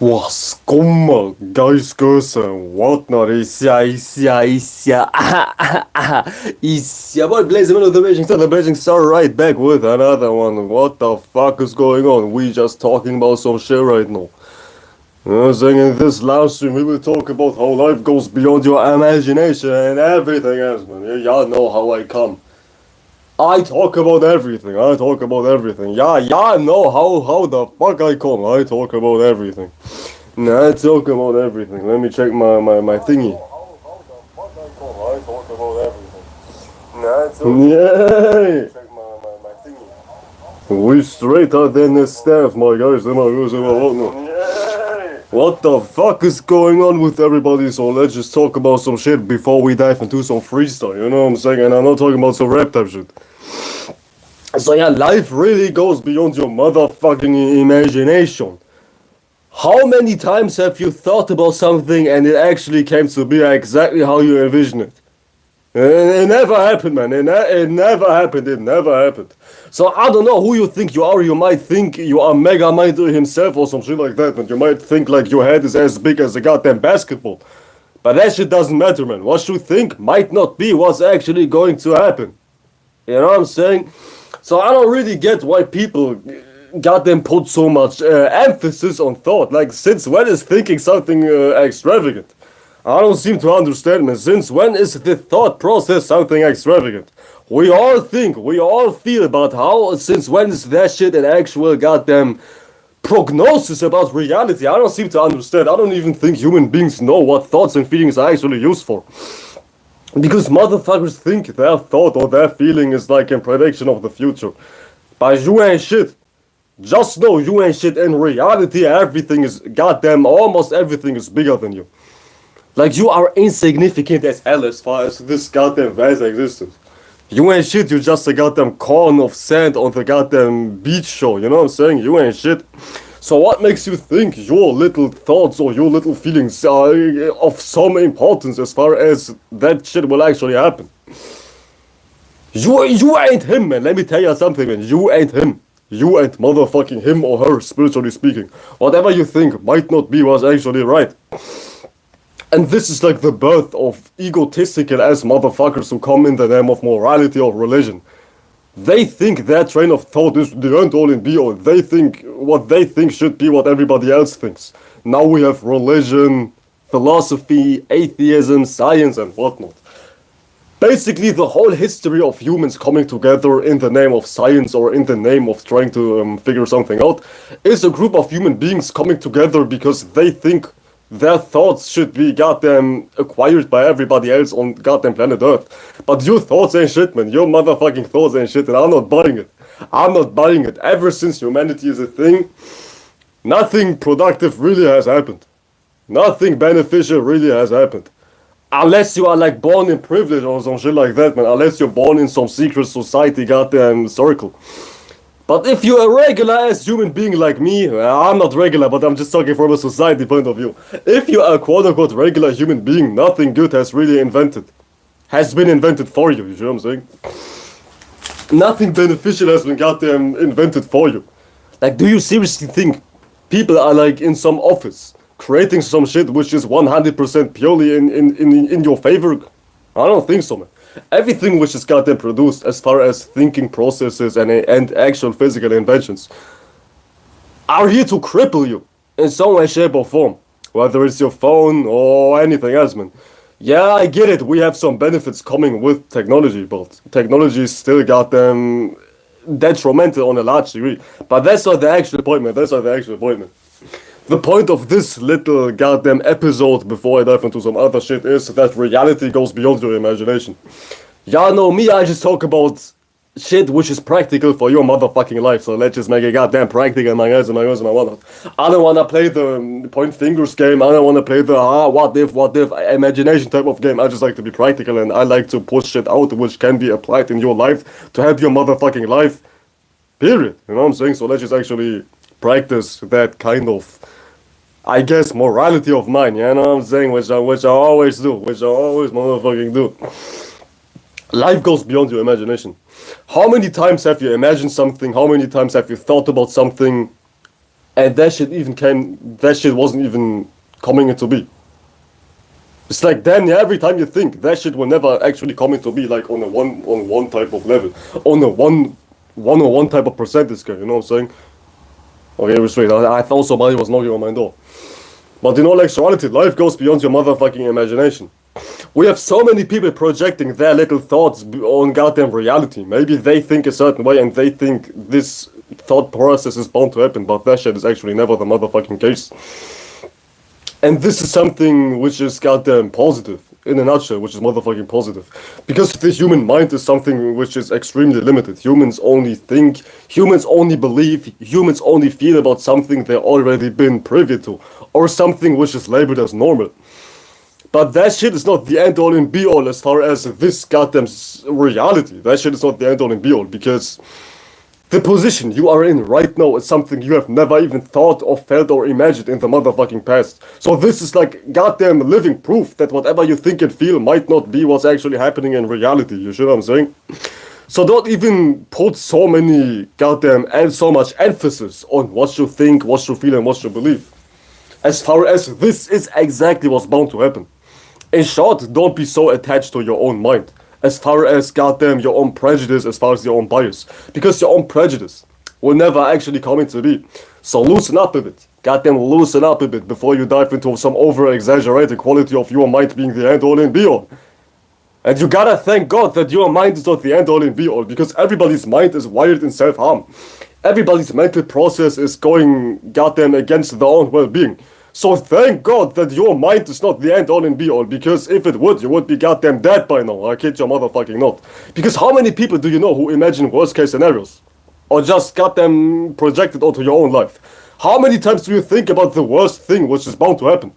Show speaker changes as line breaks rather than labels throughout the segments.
哇，skumma, guys, girls and whatnot. It's your boy Blaze, of the Beijing Star, the Beijing Star, right back with another one. What the fuck is going on? We just talking about some shit right now. You know what I'm saying? In this live stream, we will talk about how life goes beyond your imagination and everything else, man. Y'all know how I come. I talk about everything. I talk about everything. Yeah, y'all know how the fuck I come. I talk about everything. Nah, I talk about everything. Let me check my thingy. Yeah. We straight out in the staff, my guys. What the fuck is going on with everybody? So let's just talk about some shit before we dive into some freestyle. You know what I'm saying? And I'm not talking about some rap type shit. So yeah, life really goes beyond your motherfucking imagination. How many times have you thought about something and it actually came to be exactly how you envisioned it? It never happened, man. It never happened. It never happened. So I don't know who you think you are. You might think you are Mega Mind himself or some shit like that, man. You might think like your head is as big as a goddamn basketball. But that shit doesn't matter, man. What you think might not be what's actually going to happen. You know what I'm saying? So I don't really get why people goddamn put so much emphasis on thought. Like, since when is thinking something extravagant? I don't seem to understand, man. Since when is the thought process something extravagant? We all think, we all feel about how, since when is that shit an actual goddamn prognosis about reality? I don't seem to understand. I don't even think human beings know what thoughts and feelings are actually used for. Because motherfuckers think their thought or their feeling is like a prediction of the future. But you ain't shit. Just know you ain't shit. In reality, everything is goddamn, almost everything is bigger than you. Like, you are insignificant as hell as far as this goddamn vast existence. You ain't shit, you just a goddamn corn of sand on the goddamn beach shore, you know what I'm saying? You ain't shit. So what makes you think your little thoughts or your little feelings are of some importance as far as that shit will actually happen? You ain't him, man. Let me tell you something, man. You ain't him. You ain't motherfucking him or her, spiritually speaking. Whatever you think might not be what's actually right. And this is like the birth of egotistical ass motherfuckers who come in the name of morality or religion. They think their train of thought is the end all and be all. They think what they think should be what everybody else thinks. Now we have religion, philosophy, atheism, science, and whatnot. Basically, the whole history of humans coming together in the name of science or in the name of trying to figure something out is a group of human beings coming together because they think their thoughts should be goddamn acquired by everybody else on goddamn planet Earth. But your thoughts ain't shit, man. Your motherfucking thoughts ain't shit, and I'm not buying it. I'm not buying it. Ever since humanity is a thing, nothing productive really has happened. Nothing beneficial really has happened. Unless you are like born in privilege or some shit like that, man. Unless you're born in some secret society goddamn circle. But if you're a regular ass human being like me, I'm not regular, but I'm just talking from a society point of view. If you are a quote unquote regular human being, nothing good has really has been invented for you, you know what I'm saying? Nothing beneficial has been goddamn invented for you. Like, do you seriously think people are like in some office creating some shit which is 100% purely in your favor? I don't think so, man. Everything which is goddamn produced as far as thinking processes and actual physical inventions are here to cripple you in some way, shape, or form. Whether it's your phone or anything else, man. Yeah, I get it. We have some benefits coming with technology, but technology is still goddamn detrimental on a large degree. But that's not the actual point, man. That's not the actual point, man. The point of this little goddamn episode, before I dive into some other shit, is that reality goes beyond your imagination. Y'all know me, I just talk about shit which is practical for your motherfucking life, so let's just make it goddamn practical, my guys and my girls and my whatnot. I don't wanna play the point fingers game, I don't wanna play the what if, imagination type of game. I just like to be practical, and I like to push shit out which can be applied in your life to help your motherfucking life, period. You know what I'm saying? So let's just actually practice that kind of, I guess, morality of mine, you know what I'm saying? Which I always do, which I always motherfucking do. Life goes beyond your imagination. How many times have you imagined something? How many times have you thought about something and that shit wasn't even coming into be. It's like damn near every time you think that shit will never actually come into be, like on one type of level, on a one type of percentage scale. You know what I'm saying? Okay, restraint. I thought somebody was knocking on my door. But in all actuality, life goes beyond your motherfucking imagination. We have so many people projecting their little thoughts on goddamn reality. Maybe they think a certain way and they think this thought process is bound to happen, but that shit is actually never the motherfucking case. And this is something which is goddamn positive, in a nutshell, which is motherfucking positive. Because the human mind is something which is extremely limited. Humans only think, humans only believe, humans only feel about something they've already been privy to, or something which is labeled as normal. But that shit is not the end all and be all as far as this goddamn reality. That shit is not the end all and be all, because the position you are in right now is something you have never even thought or felt or imagined in the motherfucking past. So this is like goddamn living proof that whatever you think and feel might not be what's actually happening in reality. You see what I'm saying? So don't even put so many goddamn and so much emphasis on what you think, what you feel, and what you believe. As far as this is exactly what's bound to happen. In short, don't be so attached to your own mind. As far as goddamn your own prejudice, as far as your own bias. Because your own prejudice will never actually come into be. So loosen up a bit. Goddamn loosen up a bit before you dive into some over-exaggerated quality of your mind being the end-all and be-all. And you gotta thank God that your mind is not the end-all and be-all, because everybody's mind is wired in self-harm. Everybody's mental process is going goddamn against their own well-being. So thank God that your mind is not the end all and be all, because if it would, you would be goddamn dead by now. I kid your motherfucking not. Because how many people do you know who imagine worst case scenarios? Or just goddamn project it onto your own life? How many times do you think about the worst thing which is bound to happen?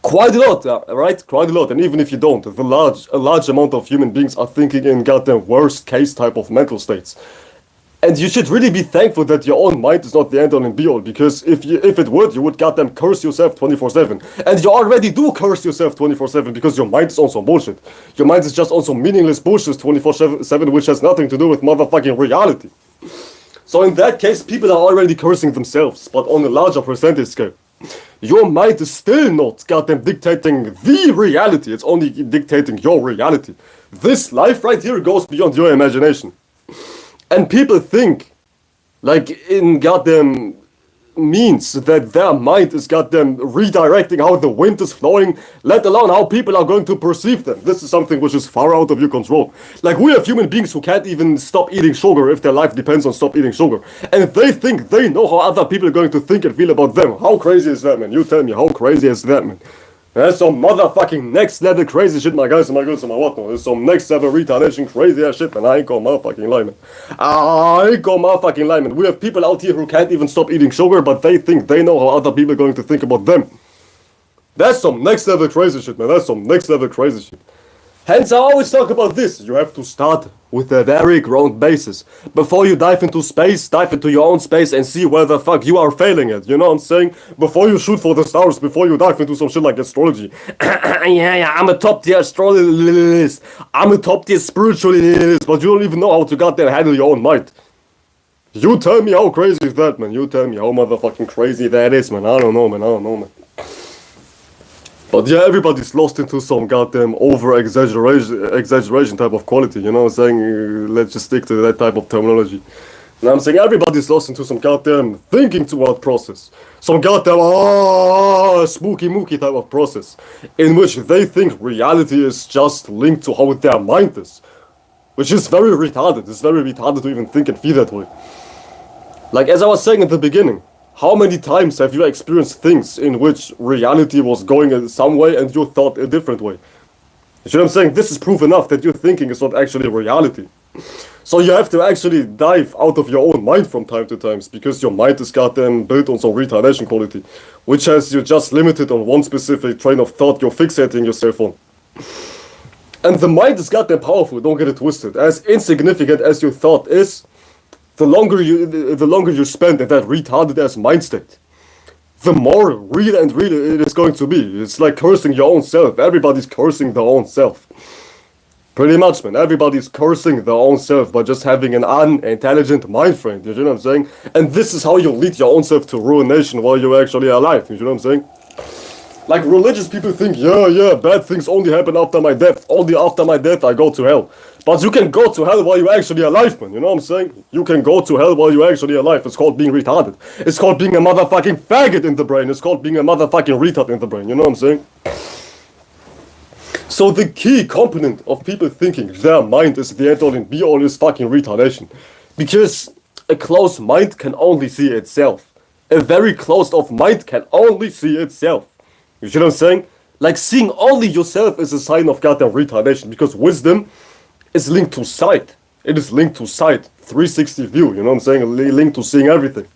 Quite a lot, right? Quite a lot. And even if you don't, a large amount of human beings are thinking in goddamn worst case type of mental states. And you should really be thankful that your own mind is not the end all and be all, because if it would, you would goddamn curse yourself 24/7. And you already do curse yourself 24/7, because your mind is on some bullshit. Your mind is just on some meaningless bullshit 24/7, which has nothing to do with motherfucking reality. So in that case, people are already cursing themselves, but on a larger percentage scale. Your mind is still not goddamn dictating the reality, it's only dictating your reality. This life right here goes beyond your imagination. And people think, like in goddamn means, that their mind is goddamn redirecting how the wind is flowing, let alone how people are going to perceive them. This is something which is far out of your control. Like, we have human beings who can't even stop eating sugar if their life depends on stop eating sugar. And they think they know how other people are going to think and feel about them. How crazy is that, man? You tell me, how crazy is that, man? That's some motherfucking next level crazy shit, my guys and my girls and my whatnot. There's some next level retardation crazy ass shit, man. I ain't gonna motherfucking lie, man. I ain't gonna motherfucking lie, man. We have people out here who can't even stop eating sugar, but they think they know how other people are going to think about them. That's some next level crazy shit, man. That's some next level crazy shit. Hence, I always talk about this. You have to start with a very ground basis. Before you dive into space, dive into your own space and see where the fuck you are failing at. You know what I'm saying? Before you shoot for the stars, before you dive into some shit like astrology. yeah, I'm a top tier astrologist. I'm a top tier spiritualist, but you don't even know how to goddamn handle your own mind. You tell me how crazy is that, man. You tell me how motherfucking crazy that is, man. I don't know, man. But yeah, everybody's lost into some goddamn exaggeration type of quality, you know what I'm saying? Let's just stick to that type of terminology. And I'm saying everybody's lost into some goddamn thinking throughout process. Some goddamn spooky mooky type of process. In which they think reality is just linked to how their mind is. Which is very retarded. It's very retarded to even think and feel that way. Like as I was saying at the beginning, how many times have you experienced things in which reality was going in some way and you thought a different way? You see what I'm saying? This is proof enough that your thinking is not actually reality. So you have to actually dive out of your own mind from time to time, because your mind is goddamn built on some retardation quality, which has you just limited on one specific train of thought you're fixating yourself on. And the mind is goddamn powerful, don't get it twisted. As insignificant as your thought is, the longer you spend in that retarded ass mind state, the more real and real it is going to be. It's like cursing your own self. Everybody's cursing their own self. Pretty much, man. Everybody's cursing their own self by just having an unintelligent mind frame. You know what I'm saying? And this is how you lead your own self to ruination while you're actually alive. You know what I'm saying? Like religious people think, yeah, bad things only happen after my death. Only after my death I go to hell. But you can go to hell while you're actually alive, man. You know what I'm saying? You can go to hell while you're actually alive. It's called being retarded. It's called being a motherfucking faggot in the brain. It's called being a motherfucking retard in the brain. You know what I'm saying? So the key component of people thinking their mind is the end all and be all is fucking retardation. Because a closed mind can only see itself. A very closed off mind can only see itself. You see what I'm saying? Like seeing only yourself is a sign of goddamn retardation. Because wisdom is linked to sight. It is linked to sight. 360 view, you know what I'm saying? Linked to seeing everything.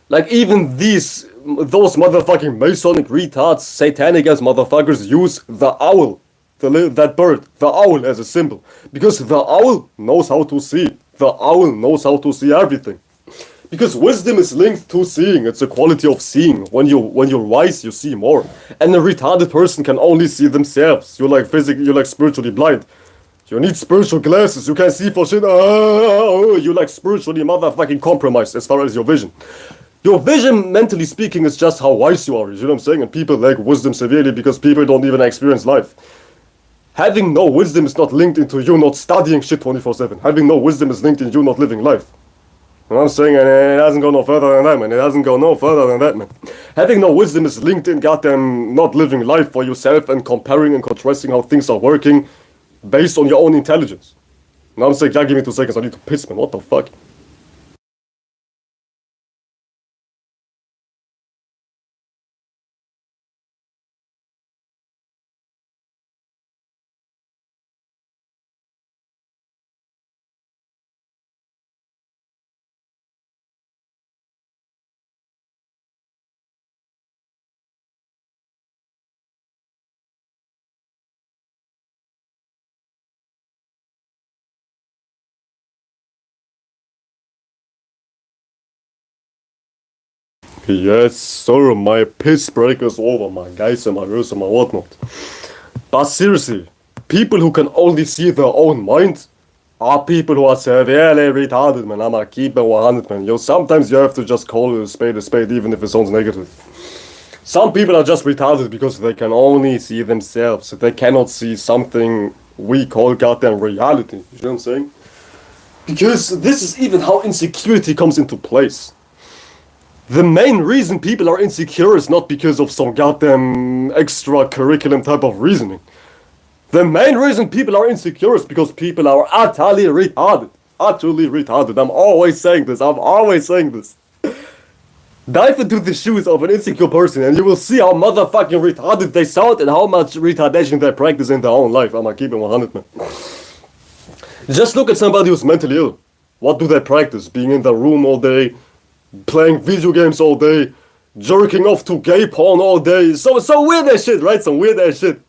Like even those motherfucking Masonic retards, satanic ass motherfuckers use the owl. That bird, the owl as a symbol. Because the owl knows how to see. The owl knows how to see everything. Because wisdom is linked to seeing. It's a quality of seeing. When you're wise, you see more. And a retarded person can only see themselves. You're like spiritually blind. You need spiritual glasses. You can't see for shit. You're like spiritually motherfucking compromised as far as your vision. Your vision, mentally speaking, is just how wise you are. You know what I'm saying? And people lack wisdom severely because people don't even experience life. Having no wisdom is not linked into you not studying shit 24/7. Having no wisdom is linked in you not living life. You know what I'm saying? And it doesn't go no further than that, man. It doesn't go no further than that, man. Having no wisdom is linked in goddamn not living life for yourself and comparing and contrasting how things are working based on your own intelligence. You know what I'm saying? Yeah, give me 2 seconds. I need to piss, man. What the fuck? Yes, sir, my piss break is over, my guys and my girls and my whatnot. But seriously, people who can only see their own mind are people who are severely retarded, man. I'ma keep it 100, man. Sometimes you have to just call a spade, even if it sounds negative. Some people are just retarded because they can only see themselves. They cannot see something we call goddamn reality. You know what I'm saying? Because this is even how insecurity comes into place. The main reason people are insecure is not because of some goddamn extra curriculum type of reasoning. The main reason people are insecure is because people are utterly retarded. Utterly retarded. I'm always saying this. Dive into the shoes of an insecure person and you will see how motherfucking retarded they sound and how much retardation they practice in their own life. I'ma keep it 100, man. Just look at somebody who's mentally ill. What do they practice? Being in the room all day, playing video games all day, jerking off to gay porn all day. So weird ass shit, right? Some weird ass shit.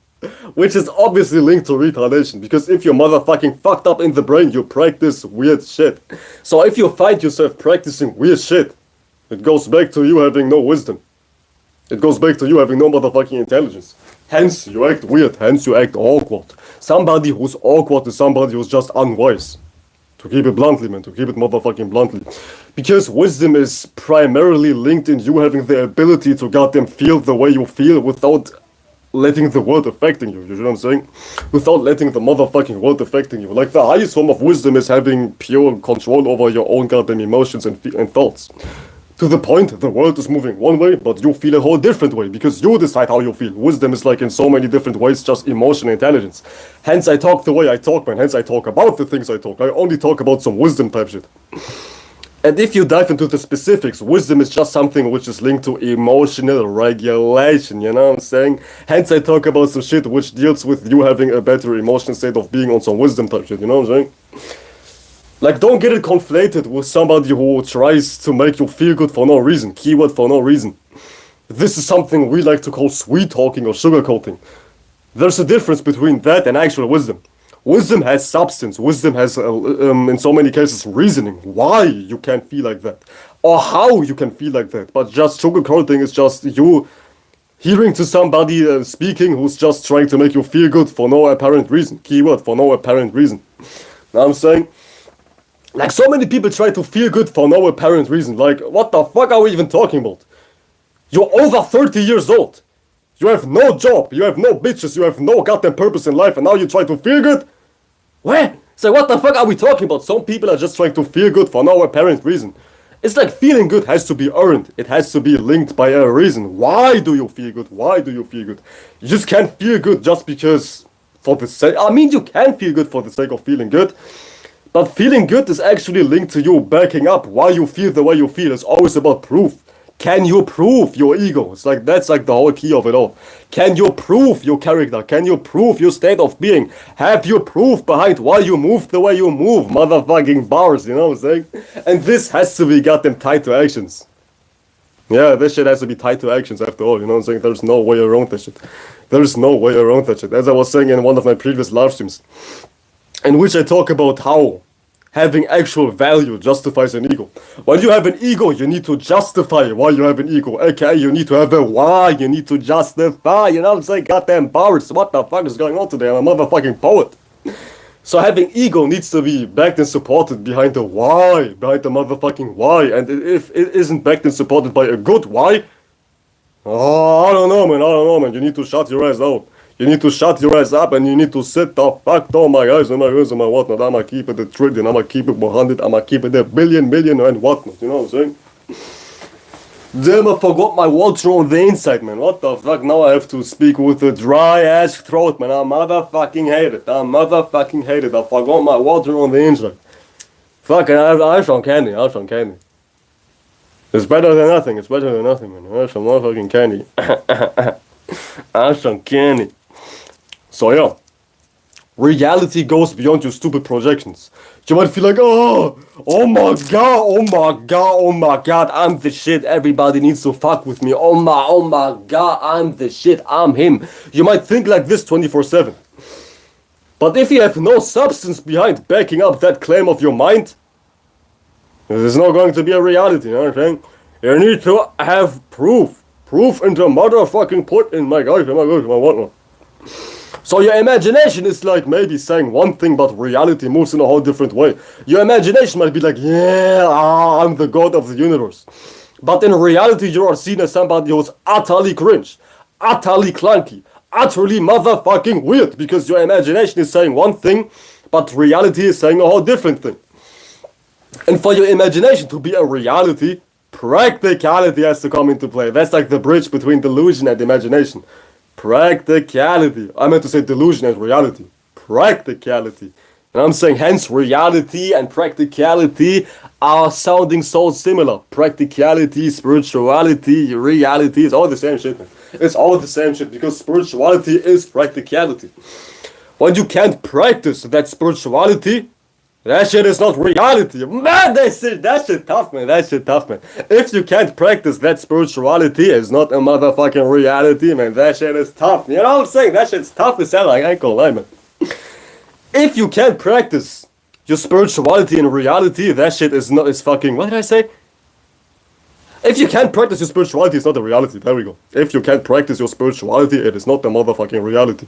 Which is obviously linked to retardation. Because if you're motherfucking fucked up in the brain, you practice weird shit. So if you find yourself practicing weird shit, it goes back to you having no wisdom. It goes back to you having no motherfucking intelligence. Hence, you act weird. Hence, you act awkward. Somebody who's awkward is somebody who's just unwise. To keep it bluntly, man. To keep it motherfucking bluntly. Because wisdom is primarily linked in you having the ability to goddamn feel the way you feel without letting the world affecting you. You know what I'm saying? Without letting the motherfucking world affecting you. Like the highest form of wisdom is having pure control over your own goddamn emotions and thoughts. To the point, the world is moving one way, but you feel a whole different way, because you decide how you feel. Wisdom is like in so many different ways, just emotion and intelligence. Hence I talk the way I talk, man. Hence I talk about the things I talk. I only talk about some wisdom type shit. And if you dive into the specifics, wisdom is just something which is linked to emotional regulation, you know what I'm saying? Hence I talk about some shit which deals with you having a better emotional state of being on some wisdom type shit, you know what I'm saying? Like, don't get it conflated with somebody who tries to make you feel good for no reason. Keyword for no reason. This is something we like to call sweet talking or sugarcoating. There's a difference between that and actual wisdom. Wisdom has substance. Wisdom has, in so many cases, reasoning. Why you can feel like that. Or how you can feel like that. But just sugarcoating is just you Hearing to somebody speaking who's just trying to make you feel good for no apparent reason. Keyword, for no apparent reason. Now I'm saying, like, so many people try to feel good for no apparent reason. Like, what the fuck are we even talking about? You're over 30 years old. You have no job. You have no bitches. You have no goddamn purpose in life. And now you try to feel good? What? So what the fuck are we talking about? Some people are just trying to feel good for no apparent reason. It's like feeling good has to be earned. It has to be linked by a reason. Why do you feel good? Why do you feel good? You just can't feel good just because for the sake... I mean, you can feel good for the sake of feeling good. But feeling good is actually linked to you backing up why you feel the way you feel. It's always about proof. Can you prove your ego? It's like, that's like the whole key of it all. Can you prove your character? Can you prove your state of being? Have you proof behind why you move the way you move? Motherfucking bars, you know what I'm saying? And this has to be goddamn tied to actions. Yeah, this shit has to be tied to actions after all, you know what I'm saying? There's no way around that shit. There's no way around that shit. As I was saying in one of my previous live streams, in which I talk about how having actual value justifies an ego. When you have an ego, you need to justify why you have an ego. Okay, you need to have a why, you need to justify, you know what I'm saying? Goddamn bars, what the fuck is going on today? I'm a motherfucking poet. So having ego needs to be backed and supported behind the why, behind the motherfucking why. And if it isn't backed and supported by a good why, oh, I don't know, man. You need to shut your ass out. You need to shut your ass up and you need to sit the fuck down, my guys and my girls and my whatnot. I'ma keep it a trillion, I'ma keep it 100, I'ma keep it a billion, million and whatnot. You know what I'm saying? Damn, I forgot my water on the inside, man. What the fuck? Now I have to speak with a dry ass throat, man. I motherfucking hate it. I forgot my water on the inside. Fucking, I some candy. It's better than nothing. Man. I have some motherfucking candy. I have some candy. So yeah, reality goes beyond your stupid projections. You might feel like, oh my god, I'm the shit. Everybody needs to fuck with me. Oh my god, I'm the shit. I'm him. You might think like this 24/7. But if you have no substance behind backing up that claim of your mind, there's not going to be a reality. You know what I'm saying? You need to have proof. Proof into motherfucking put in my gosh, my whatnot. So your imagination is like maybe saying one thing, but reality moves in a whole different way. Your imagination might be like, yeah, I'm the god of the universe. But in reality, you are seen as somebody who's utterly cringe, utterly clunky, utterly motherfucking weird, because your imagination is saying one thing, but reality is saying a whole different thing. And for your imagination to be a reality, practicality has to come into play. That's like the bridge between delusion and imagination. Practicality. I meant to say delusion and reality. Practicality. And I'm saying hence reality and practicality are sounding so similar. Practicality, spirituality, reality, it's all the same shit, man. It's all the same shit because spirituality is practicality. When you can't practice that spirituality, that shit is not reality. Man, that shit tough, man. If you can't practice that spirituality, it's not a motherfucking reality, man. That shit is tough. You know what I'm saying? That shit's tough as hell. I ain't gonna lie, man. If you can't practice your spirituality in reality, that shit is not, it's fucking, what did I say? If you can't practice your spirituality, it's not a reality. There we go. If you can't practice your spirituality, it is not the motherfucking reality.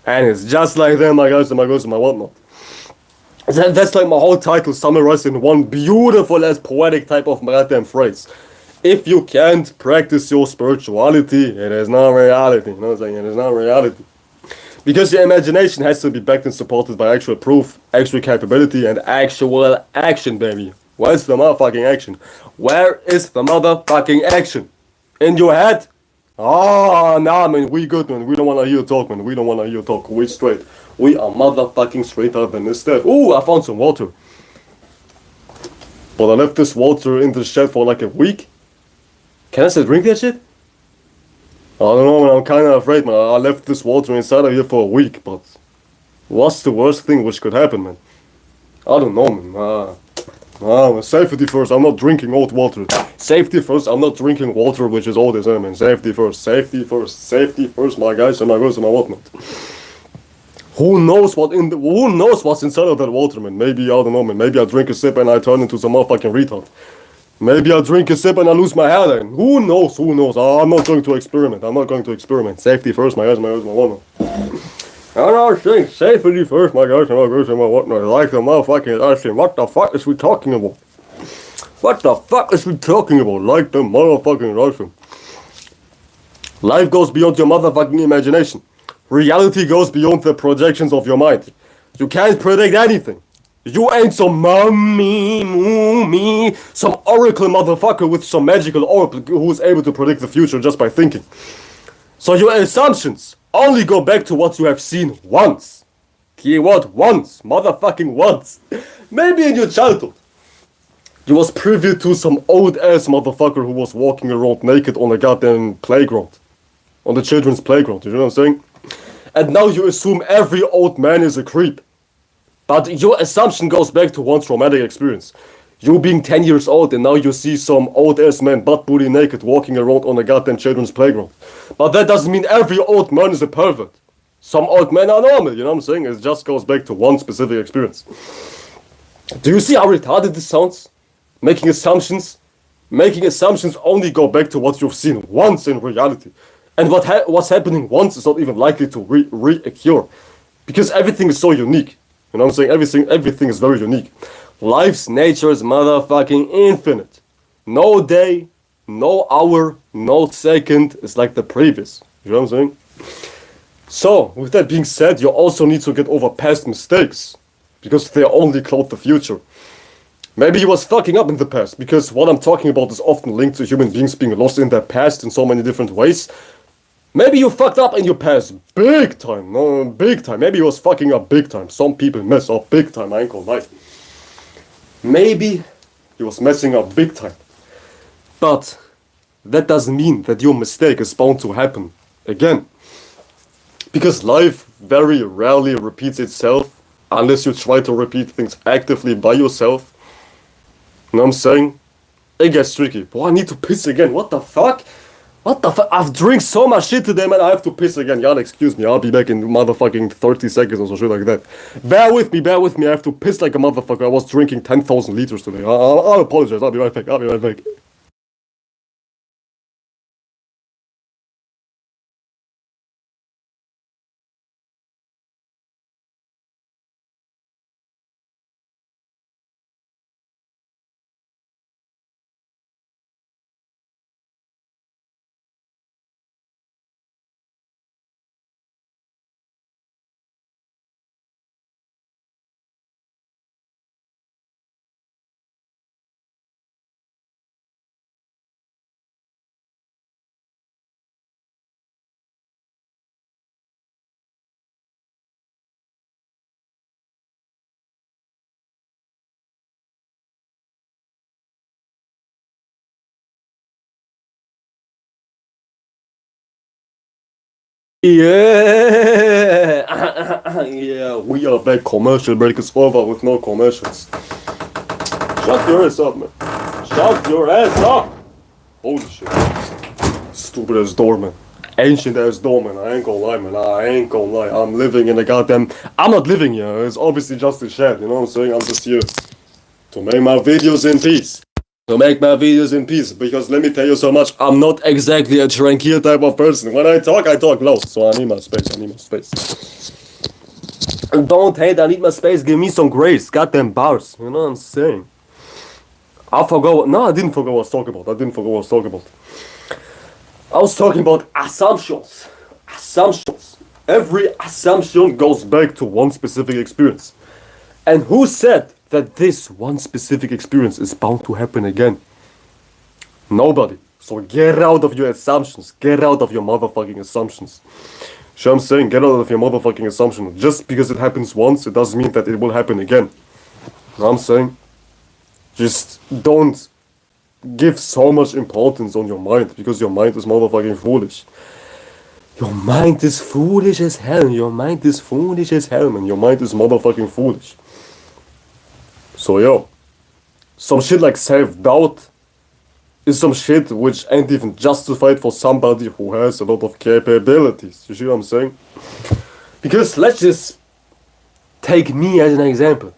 And it's just like that, my guys and my girls and my whatnot. That's like my whole title summarized in one beautiful as poetic type of goddamn phrase. If you can't practice your spirituality, it is not reality. You know what I'm saying? It is not reality. Because your imagination has to be backed and supported by actual proof, actual capability, and actual action, baby. Where's the motherfucking action? Where is the motherfucking action? In your head? Oh, nah, man, we good, man. We don't wanna hear you talk, man. We straight. We are motherfucking straighter than this stuff. Ooh, I found some water. But I left this water in the shed for like a week. Can I still drink that shit? I don't know, man. I'm kinda afraid, man. I left this water inside of here for a week, but what's the worst thing which could happen, man? I don't know, man. Safety first. I'm not drinking old water. Safety first. I'm not drinking water which is old as hell, man. Safety first, my guys and my girls and my whatnot. Who knows what's inside of that water, man? Maybe, I don't know, man. Maybe I drink a sip and I turn into some motherfucking retard. Maybe I'll drink a sip and I lose my hair then. Who knows? Who knows? I'm not going to experiment. I'm not going to experiment. Safety first, my guys, my woman. And I was saying safety first, my guys, and my girls, and my whatnot. Like the motherfucking asking, what the fuck is we talking about? What the fuck is we talking about? Like the motherfucking Russian. Life goes beyond your motherfucking imagination. Reality goes beyond the projections of your mind. You can't predict anything. You ain't some some oracle motherfucker with some magical oracle who's able to predict the future just by thinking. So your assumptions only go back to what you have seen once. Keyword once. Motherfucking once. Maybe in your childhood. You was privy to some old ass motherfucker who was walking around naked on a goddamn playground. On the children's playground, you know what I'm saying? And now you assume every old man is a creep. But your assumption goes back to one traumatic experience. You being 10 years old and now you see some old ass man butt booty naked walking around on a goddamn children's playground. But that doesn't mean every old man is a pervert. Some old men are normal, you know what I'm saying? It just goes back to one specific experience. Do you see how retarded this sounds? Making assumptions only go back to what you've seen once in reality. And what's happening once is not even likely to reoccur. Because everything is so unique. You know what I'm saying? Everything is very unique. Life's nature is motherfucking infinite. No day, no hour, no second is like the previous. You know what I'm saying? So, with that being said, you also need to get over past mistakes. Because they only cloud the future. Maybe he was fucking up in the past, because what I'm talking about is often linked to human beings being lost in their past in so many different ways. Maybe you fucked up in your past big time, no, big time. Maybe you was fucking up big time. Some people mess up big time, I ain't gonna lie. Maybe he was messing up big time. But that doesn't mean that your mistake is bound to happen again. Because life very rarely repeats itself unless you try to repeat things actively by yourself. You know what I'm saying? It gets tricky. Boy, I need to piss again. What the fuck? What the fuck? I've drank so much shit today, man. I have to piss again. Y'all excuse me. I'll be back in motherfucking 30 seconds or some shit like that. Bear with me. I have to piss like a motherfucker. I was drinking 10,000 liters today. I'll apologize. I'll be right back. Yeah, yeah, we are back. Commercial break is over with no commercials. Shut your ass up, man. Shut your ass up. Holy shit. Stupid ass door, man. Ancient ass door, man. I ain't gonna lie, man. I ain't gonna lie. I'm living in a goddamn. I'm not living here. It's obviously just a shed. You know what I'm saying? I'm just here to make my videos in peace. Because let me tell you so much, I'm not exactly a tranquil type of person. When I talk loud, so I need my space. Don't hate, I need my space, give me some grace, goddamn bars, you know what I'm saying? I didn't forget what I was talking about. I was talking about assumptions. Every assumption goes back to one specific experience. And who said that this one specific experience is bound to happen again? Nobody. So get out of your assumptions. Get out of your motherfucking assumptions. So I'm saying, get out of your motherfucking assumption. Just because it happens once, it doesn't mean that it will happen again. You know what I'm saying? Just don't give so much importance on your mind, because your mind is motherfucking foolish. Your mind is foolish as hell, man. Your mind is motherfucking foolish. So yo, some shit like self-doubt is some shit which ain't even justified for somebody who has a lot of capabilities. You see what I'm saying? Because let's just take me as an example.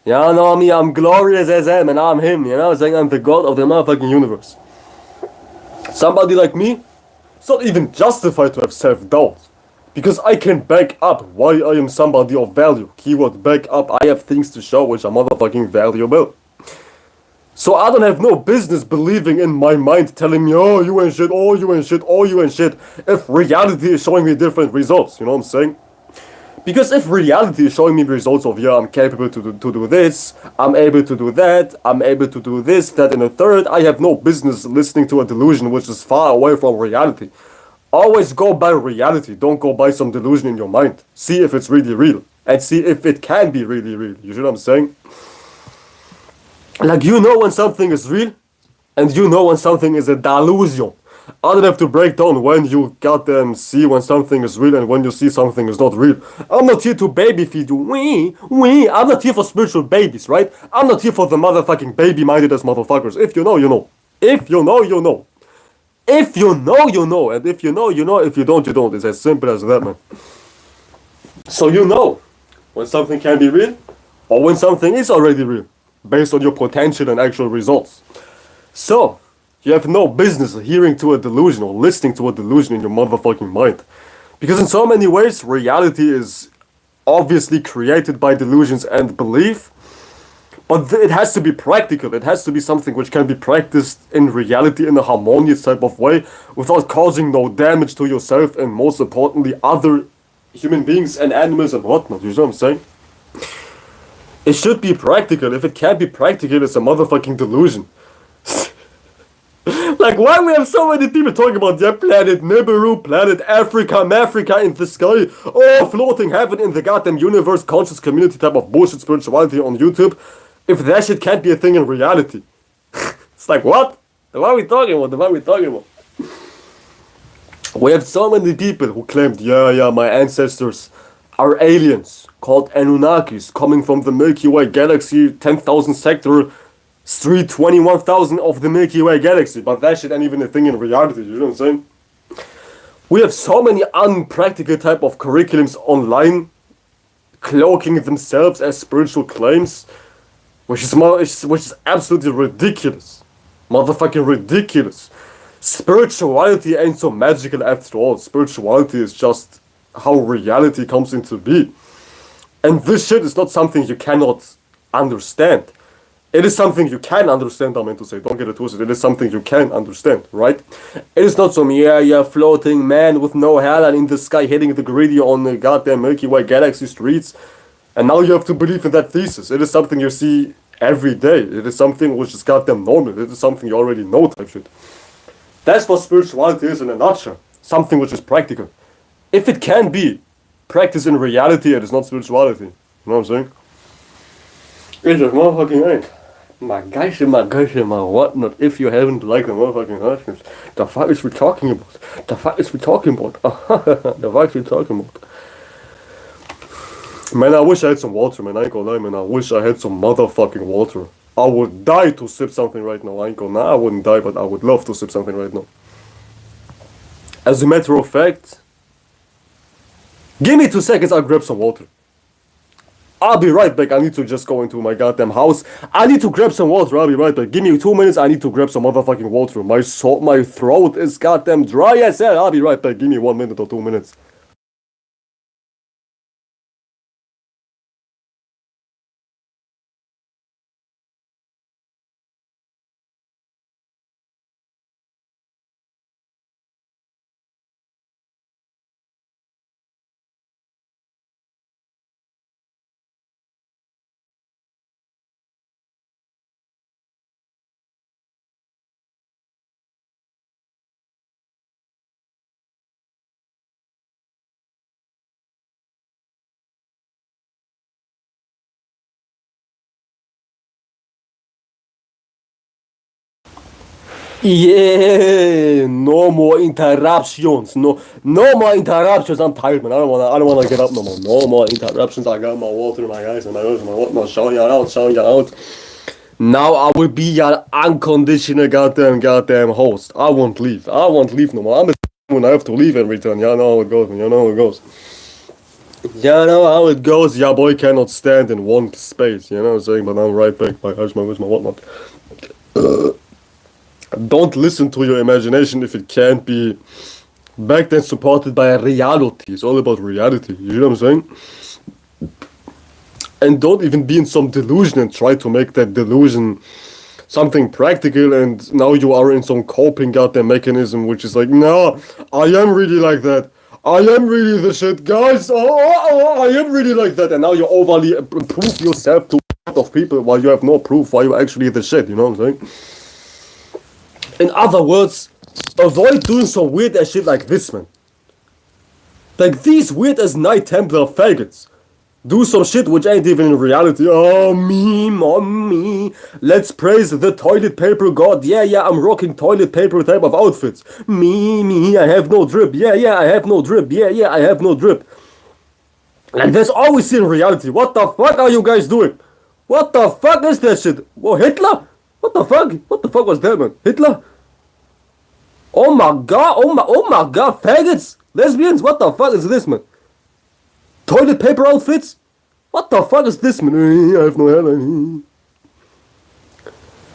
Yeah, know me, I'm glorious as him, and I'm him, you know, saying I'm the god of the motherfucking universe. Somebody like me, it's not even justified to have self-doubt. Because I can back up why I am somebody of value. Keyword back up, I have things to show which are motherfucking valuable. So I don't have no business believing in my mind telling me, oh, you ain't shit, oh, you ain't shit, oh, you ain't shit, if reality is showing me different results, you know what I'm saying? Because if reality is showing me results of, yeah, I'm capable to do this, I'm able to do that, I'm able to do this, that, and a third, I have no business listening to a delusion which is far away from reality. Always go by reality, don't go by some delusion in your mind. See if it's really real, and see if it can be really real, you see what I'm saying? Like, you know when something is real, and you know when something is a delusion. I don't have to break down when you goddamn see when something is real and when you see something is not real. I'm not here to baby feed you. Wee. I'm not here for spiritual babies, right? I'm not here for the motherfucking baby-minded as motherfuckers. If you know, you know. If you know, you know. If you know, you know. And if you know, you know. If you don't, you don't. It's as simple as that, man. So you know when something can be real or when something is already real based on your potential and actual results. So, you have no business hearing to a delusion or listening to a delusion in your motherfucking mind. Because in so many ways, reality is obviously created by delusions and belief. But it has to be practical. It has to be something which can be practiced in reality in a harmonious type of way without causing no damage to yourself and most importantly other human beings and animals and whatnot. You know what I'm saying? It should be practical. If it can't be practical, it's a motherfucking delusion. Like, why we have so many people talking about, yeah, planet Nibiru, planet Africa in the sky, oh, floating heaven in the goddamn universe, conscious community type of bullshit spirituality on YouTube, if that shit can't be a thing in reality. It's like, what? What are we talking about? We have so many people who claimed, yeah, my ancestors are aliens, called Anunnakis, coming from the Milky Way galaxy, 10,000 sector, 321,000 of the Milky Way galaxy, but that shit ain't even a thing in reality, you know what I'm saying? We have so many unpractical type of curriculums online, cloaking themselves as spiritual claims, which is absolutely ridiculous. Motherfucking ridiculous. Spirituality ain't so magical after all. Spirituality is just how reality comes into being. And this shit is not something you cannot understand. It is something you can understand, I meant to say, don't get it twisted. It is something you can understand, right? It is not some, floating man with no hairline in the sky hitting the gritty on the goddamn Milky Way galaxy streets. And now you have to believe in that thesis. It is something you see every day. It is something which is goddamn normal. It is something you already know type shit. That's what spirituality is in a nutshell. Something which is practical. If it can be practiced in reality, it is not spirituality. You know what I'm saying? It just motherfucking ain't. My gosh, my whatnot, if you haven't liked the motherfucking husbands. The fuck is we talking about? The fuck is we talking about? Man, I wish I had some water, man. I ain't gonna lie, man. I wish I had some motherfucking water. I would die to sip something right now. I ain't gonna lie, I wouldn't die, but I would love to sip something right now. As a matter of fact, give me 2 seconds, I'll grab some water. I'll be right back. I need to just go into my goddamn house. I need to grab some water. I'll be right back. Give me 2 minutes. I need to grab some motherfucking water. My throat is goddamn dry as hell. I'll be right back. Give me 1 minute or 2 minutes. Yeah, no more interruptions. No more interruptions. I'm tired, man. I don't wanna get up no more. No more interruptions. I got my water, my guys, and my ears, my whatnot. Showing you out. Now I will be your unconditional goddamn host. I won't leave no more. I'm a when I have to leave and return. You know how it goes, man. You know how it goes. Yeah, I know how it goes. Yeah, boy cannot stand in one space, you know what I'm saying? But I'm right back. My eyes, my words, my whatnot. Don't listen to your imagination if it can't be backed and supported by a reality. It's all about reality. You know what I'm saying? And don't even be in some delusion and try to make that delusion something practical, and now you are in some coping goddamn mechanism which is like, no, I am really like that. I am really the shit, guys. I am really like that. And now you overly prove yourself to a lot of people while you have no proof why you're actually the shit, you know what I'm saying? In other words, avoid doing some weird ass shit like this, man. Like these weird as Knight Templar faggots do some shit which ain't even in reality. Oh, me, mommy. Let's praise the toilet paper god. Yeah, I'm rocking toilet paper type of outfits. Me, I have no drip. Yeah, I have no drip. Yeah, I have no drip. Like that's always in reality. What the fuck are you guys doing? What the fuck is that shit? Whoa, Hitler? What the fuck? What the fuck was that, man? Hitler? Oh my god, oh my god, faggots! Lesbians, what the fuck is this, man? Toilet paper outfits? What the fuck is this, man? I have no hairline.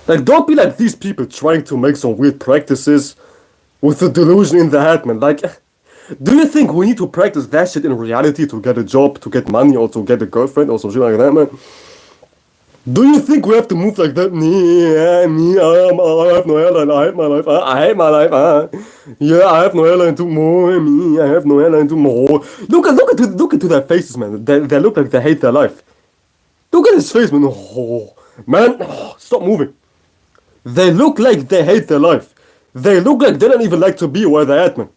Like, don't be like these people trying to make some weird practices with the delusion in the head, man. Like, do you think we need to practice that shit in reality to get a job, to get money, or to get a girlfriend, or some shit like that, man? Do you think we have to move like that? I have no hairline, I hate my life, I hate my life, yeah, I have no hairline too more, I have no hairline too more. Look into their faces, man. They look like they hate their life. Look at his face, man. Oh, man, stop moving. They look like they hate their life. They look like they don't even like to be where they're at, man.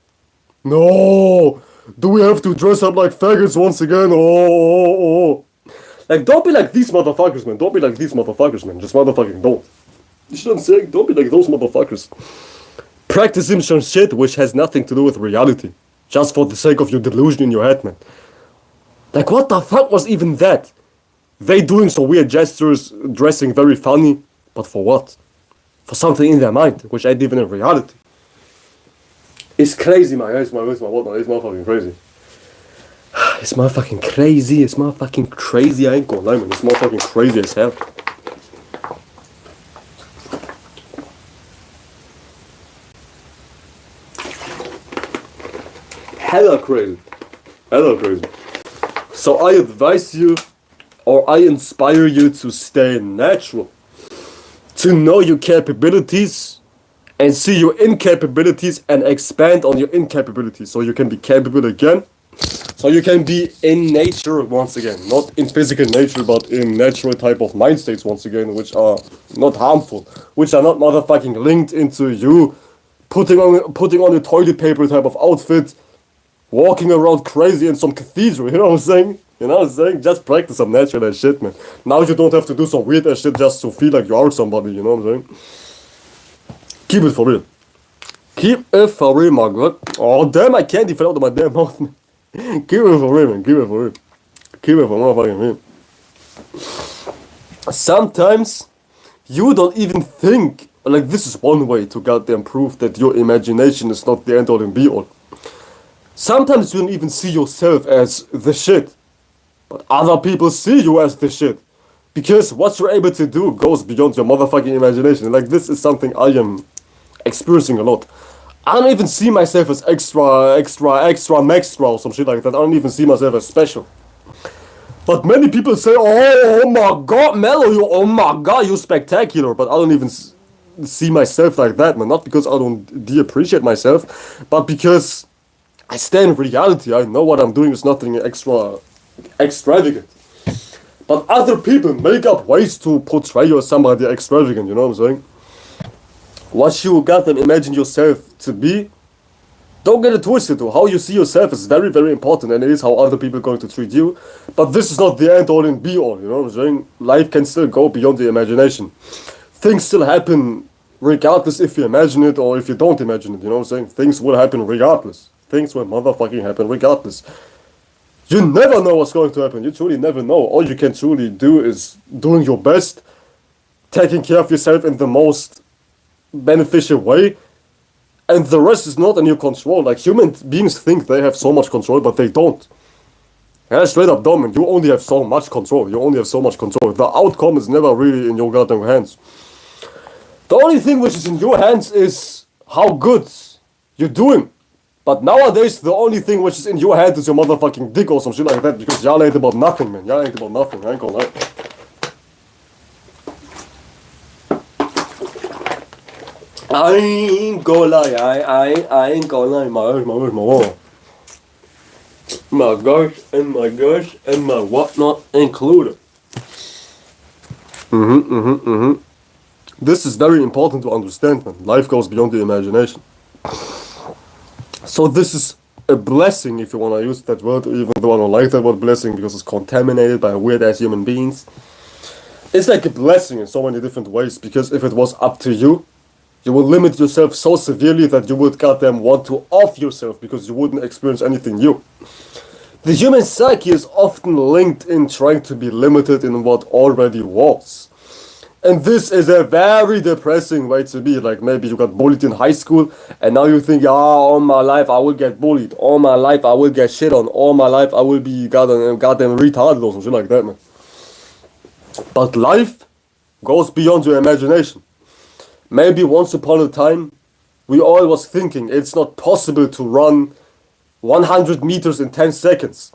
No, do we have to dress up like faggots once again? Oh. Like, don't be like these motherfuckers, man. Don't be like these motherfuckers, man. Just motherfucking don't. You know what I'm saying? Don't be like those motherfuckers. Practicing some shit which has nothing to do with reality. Just for the sake of your delusion in your head, man. Like, what the fuck was even that? They doing some weird gestures, dressing very funny. But for what? For something in their mind, which ain't even in reality. It's crazy, man. It's my whatnot. It's motherfucking crazy. It's motherfucking crazy. It's motherfucking crazy. I ain't gonna lie, man. It's motherfucking crazy as hell. Hella crazy. Hella crazy. So I advise you, or I inspire you to stay natural. To know your capabilities and see your incapabilities and expand on your incapabilities so you can be capable again. So you can be in nature once again, not in physical nature, but in natural type of mind states once again, which are not harmful, which are not motherfucking linked into you putting on a toilet paper type of outfit, walking around crazy in some cathedral. You know what I'm saying? You know what I'm saying? Just practice some natural ass shit, man. Now you don't have to do some weird ass shit just to feel like you are somebody. You know what I'm saying? Keep it for real. Keep it for real, my god. Oh damn! My candy fell out of my damn mouth, man. Keep it for real, man. Keep it for real. Keep it for motherfucking real. Sometimes you don't even think, like, this is one way to goddamn prove that your imagination is not the end all and be all. Sometimes you don't even see yourself as the shit, but other people see you as the shit. Because what you're able to do goes beyond your motherfucking imagination. Like, this is something I am experiencing a lot. I don't even see myself as extra or some shit like that. I don't even see myself as special. But many people say, oh my god, Mellow, oh my god, you're spectacular. But I don't even see myself like that, man. Not because I don't de-appreciate myself, but because I stand in reality. I know what I'm doing is nothing extravagant. But other people make up ways to portray you as somebody extravagant, you know what I'm saying? What you gotta imagine yourself to be, don't get it twisted. How you see yourself is very, very important, and it is how other people are going to treat you. But this is not the end all and be all, you know what I'm saying? Life can still go beyond the imagination. Things still happen regardless if you imagine it or if you don't imagine it, you know what I'm saying? Things will happen regardless. Things will motherfucking happen regardless. You never know what's going to happen. You truly never know. All you can truly do is doing your best, taking care of yourself in the most beneficial way, and the rest is not in your control. Like, human beings think they have so much control, but they don't. Yeah, straight up dumb, and you only have so much control. You only have so much control. The outcome is never really in your goddamn hands. The only thing which is in your hands is how good you're doing. But nowadays, the only thing which is in your head is your motherfucking dick or some shit like that, because y'all ain't about nothing, man. Y'all ain't about nothing, I ain't gonna lie. I ain't gonna lie, I ain't gonna lie, my gosh, and my whatnot included. This is very important to understand, man. Life goes beyond the imagination. So this is a blessing, if you want to use that word, even though I don't like that word blessing because it's contaminated by weird-ass human beings. It's like a blessing in so many different ways, because if it was up to you, you would limit yourself so severely that you would goddamn want to off yourself because you wouldn't experience anything new. The human psyche is often linked in trying to be limited in what already was. And this is a very depressing way to be. Like, maybe you got bullied in high school, and now you think, all my life I will get bullied. All my life I will get shit on. All my life I will be goddamn retarded or some shit like that, man. But life goes beyond your imagination. Maybe once upon a time, we all was thinking it's not possible to run 100 meters in 10 seconds.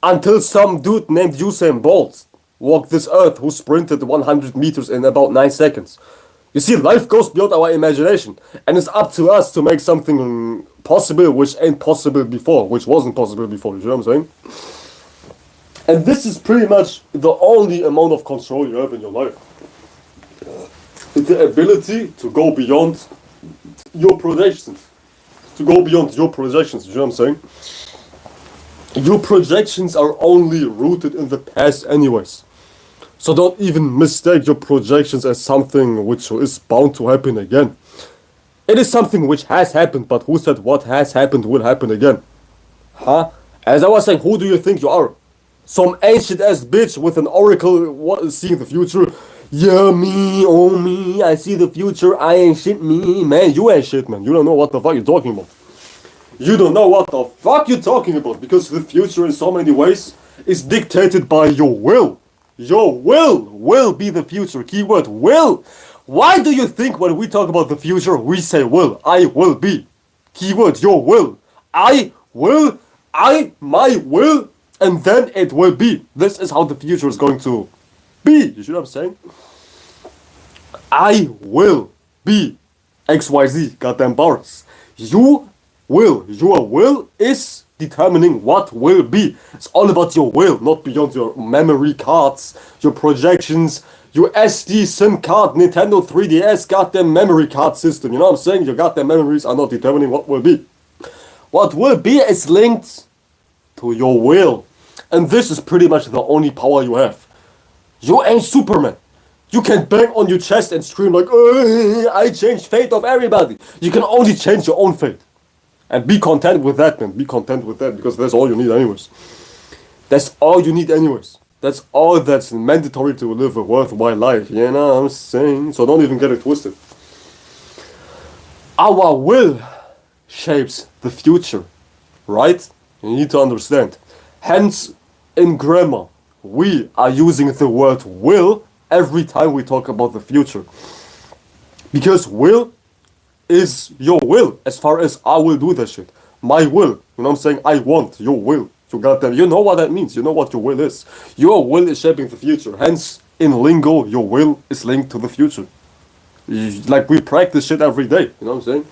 Until some dude named Usain Bolt walked this earth who sprinted 100 meters in about 9 seconds. You see, life goes beyond our imagination, and it's up to us to make something possible which ain't possible before, which wasn't possible before, you know what I'm saying? And this is pretty much the only amount of control you have in your life. The ability to go beyond your projections. To go beyond your projections, you know what I'm saying? Your projections are only rooted in the past anyways. So don't even mistake your projections as something which is bound to happen again. It is something which has happened, but who said what has happened will happen again? Huh? As I was saying, who do you think you are? Some ancient ass bitch with an oracle seeing the future? Yeah, me, oh me, I see the future, I ain't shit, me. Man, you ain't shit, man. You don't know what the fuck you're talking about. You don't know what the fuck you're talking about, because the future in so many ways is dictated by your will. Your will be the future. Keyword will. Why do you think when we talk about the future we say will? I will be. Keyword your will. I will. My will, and then it will be. This is how the future is going to be. You see what I'm saying? I will be XYZ. Goddamn bars. You will. Your will is determining what will be. It's all about your will, not beyond your memory cards, your projections, your SD SIM card, Nintendo 3DS goddamn memory card system. You know what I'm saying? Your goddamn memories are not determining what will be. What will be is linked to your will. And this is pretty much the only power you have. You ain't Superman. You can bang on your chest and scream like, I changed fate of everybody. You can only change your own fate. And be content with that, man. Be content with that, because that's all you need anyways. That's all you need anyways. That's all that's mandatory to live a worthwhile life. You know what I'm saying? So don't even get it twisted. Our will shapes the future, right? You need to understand. Hence, in grammar, we are using the word will every time we talk about the future. Because will is your will, as far as I will do that shit. My will, you know what I'm saying? I want your will. You got that? You know what that means. You know what your will is. Your will is shaping the future. Hence, in lingo, your will is linked to the future. Like, we practice shit every day. You know what I'm saying?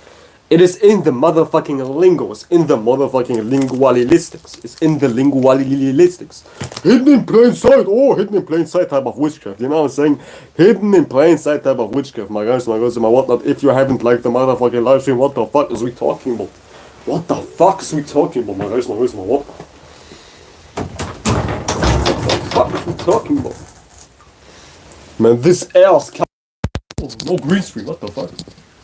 It is in the motherfucking lingo. It's in the motherfucking lingualistics. It's in the lingualistics. Hidden in plain sight. Oh, hidden in plain sight type of witchcraft. You know what I'm saying? Hidden in plain sight type of witchcraft. My guys, my girls, and my whatnot. If you haven't liked the motherfucking live stream, what the fuck is we talking about? What the fuck is we talking about, my guys, my girls, and my what? What the fuck is we talking about? Man, this ass. No green screen. What the fuck?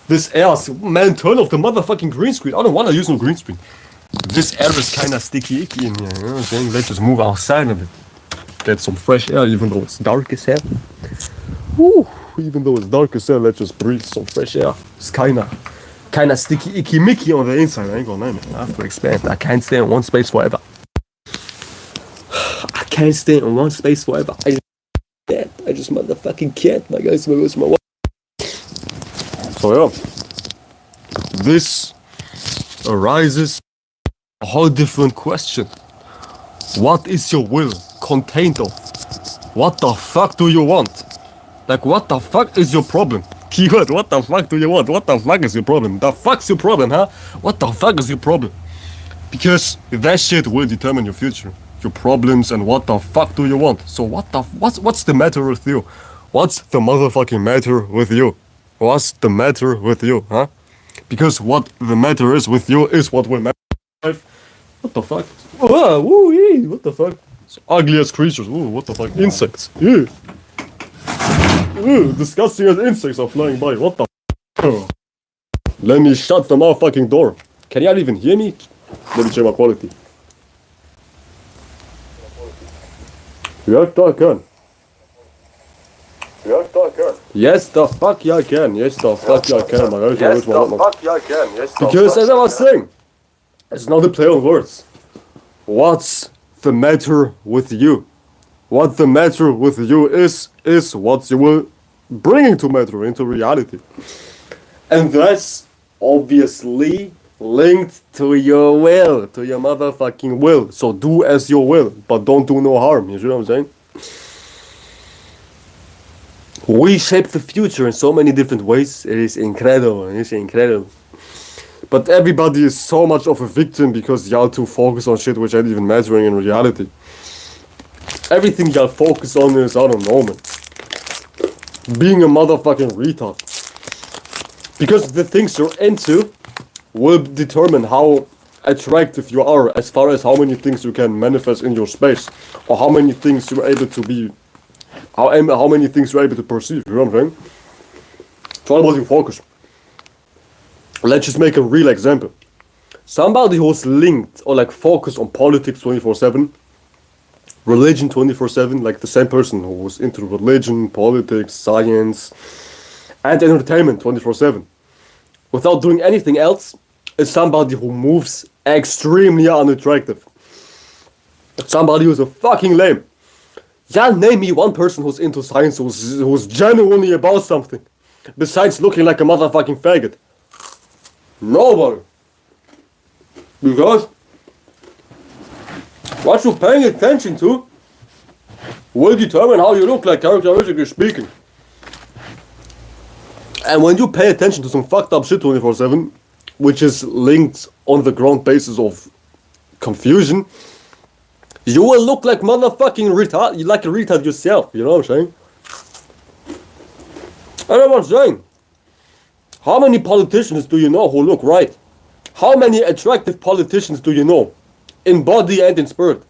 This air is, man, turn off the motherfucking green screen. I don't want to use no green screen. This air is kind of sticky icky in here, you know what I'm saying? Let's just move outside a bit. Get some fresh air, even though it's dark as hell. Woo, even though it's dark as hell, let's just breathe some fresh air. It's kind of sticky icky mickey on the inside. I ain't gonna lie, man. I have to expand. I can't stay in one space forever. can't stay in one space forever. I just motherfucking can't, my guys, my wife. So yeah, this arises a whole different question. What is your will contained of? What the fuck do you want? Like, what the fuck is your problem? Keyword, what the fuck do you want? What the fuck is your problem? The fuck's your problem, huh? What the fuck is your problem? Because that shit will determine your future, your problems, and what the fuck do you want? So what's the matter with you? What's the motherfucking matter with you? What's the matter with you, huh? Because what the matter is with you is what will matter. What the fuck? Oh, woo, what the fuck? So ugly as creatures. Ooh, what the fuck? Insects. Ew. Ooh, disgusting as insects are flying by. What the fuck? Let me shut the motherfucking door. Can y'all even hear me? Let me check my quality. Yes, I can. Yes, I can. Yes, the fuck y'all can. Yes, the fuck y'all can. Yes, the fuck y'all can. Yes, because as I was saying, it's not a play on words. What's the matter with you? What the matter with you is what you will bring into matter, into reality. And that's obviously linked to your will, to your motherfucking will. So do as your will, but don't do no harm. You see what I'm saying? We shape the future in so many different ways. It is incredible. It's incredible. But everybody is so much of a victim because y'all too focus on shit which ain't even mattering in reality. Everything y'all focus on is, I don't know, man, being a motherfucking retard. Because the things you're into will determine how attractive you are as far as how many things you can manifest in your space. Or how many things you're able to be, how many things you're able to perceive, you know what I'm saying? It's all about your focus. Let's just make a real example. Somebody who's linked or like focused on politics 24/7, religion 24/7, like the same person who was into religion, politics, science, and entertainment 24/7, without doing anything else, is somebody who moves extremely unattractive. Somebody who's a fucking lame. Yeah, name me one person who's into science who's genuinely about something, besides looking like a motherfucking faggot. Nobody. Because what you're paying attention to will determine how you look like, characteristically speaking. And when you pay attention to some fucked up shit 24/7, which is linked on the ground basis of confusion, you will look like motherfucking retard, like a retard yourself, you know what I'm saying? I know what I'm saying. How many politicians do you know who look right? How many attractive politicians do you know? In body and in spirit?